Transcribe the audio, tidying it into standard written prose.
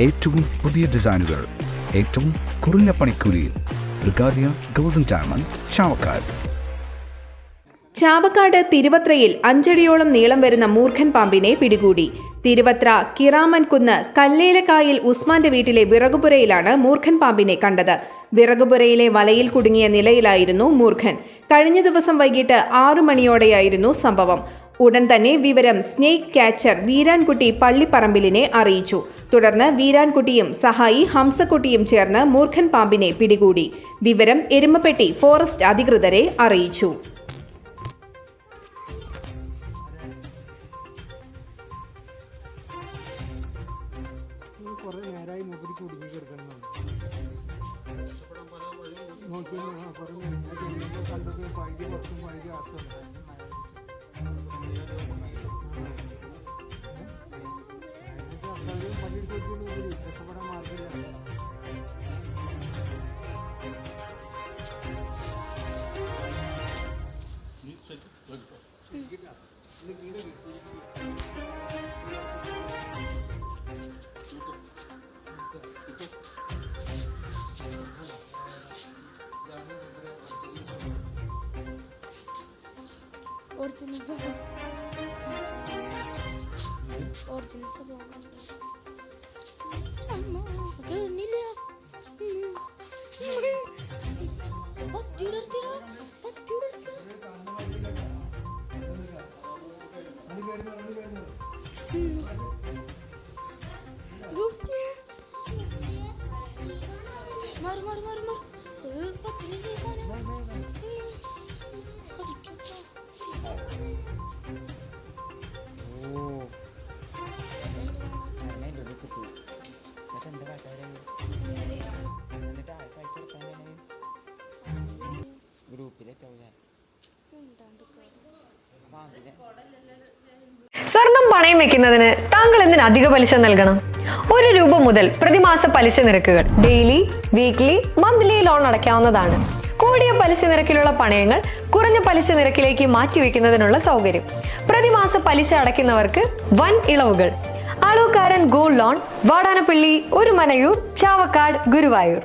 ഏറ്റവും പുതിയ ഡിസൈനുകൾ ഏറ്റവും കുറഞ്ഞ പണിക്കൂലിയിൽ ബ്രിഗാദിയ ഗോൾഡൻ ഡയമണ്ട് ചാവക്കാട്. ചാവക്കാട് തിരുവത്രയിൽ 5 അടിയോളം നീളം വരുന്ന മൂർഖൻ പാമ്പിനെ പിടികൂടി. തിരുവത്ര കിറാമൻകുന്ന് കല്ലേലക്കായിൽ ഉസ്മാന്റെ വീട്ടിലെ വിറകുപുരയിലാണ് മൂർഖൻ പാമ്പിനെ കണ്ടത്. വിറകുപുരയിലെ വലയിൽ കുടുങ്ങിയ നിലയിലായിരുന്നു മൂർഖൻ. കഴിഞ്ഞ ദിവസം വൈകിട്ട് 6 മണിയോടെയായിരുന്നു സംഭവം. ഉടൻ തന്നെ വിവരം സ്നേക്ക് ക്യാച്ചർ വീരാൻകുട്ടി പള്ളിപ്പറമ്പിലിനെ അറിയിച്ചു. തുടർന്ന് വീരാൻകുട്ടിയും സഹായി ഹംസക്കുട്ടിയും ചേർന്ന് മൂർഖൻ പാമ്പിനെ പിടികൂടി. വിവരം എരുമപ്പെട്ടി ഫോറസ്റ്റ് അധികൃതരെ അറിയിച്ചു. സ്വർണം പണയം വെക്കുന്നതിന് താങ്കൾ എന്തിന് അധിക പലിശ നൽകണം? 1 രൂപ മുതൽ പ്രതിമാസ പലിശ നിരക്കുകൾ ഡെയിലി, വീക്ക്ലി, മന്ത്ലി ലോൺ അടയ്ക്കാവുന്നതാണ്. കൂടിയ പലിശ നിരക്കിലുള്ള പണയങ്ങൾ കുറഞ്ഞ പലിശ നിരക്കിലേക്ക് മാറ്റിവെക്കുന്നതിനുള്ള സൗകര്യം. പ്രതിമാസ പലിശ അടയ്ക്കുന്നവർക്ക് വൻ ഇളവുകൾ. Alukkaran gold loan, Vadanappally, Orumanayur, Chavakkad, Guruvayur.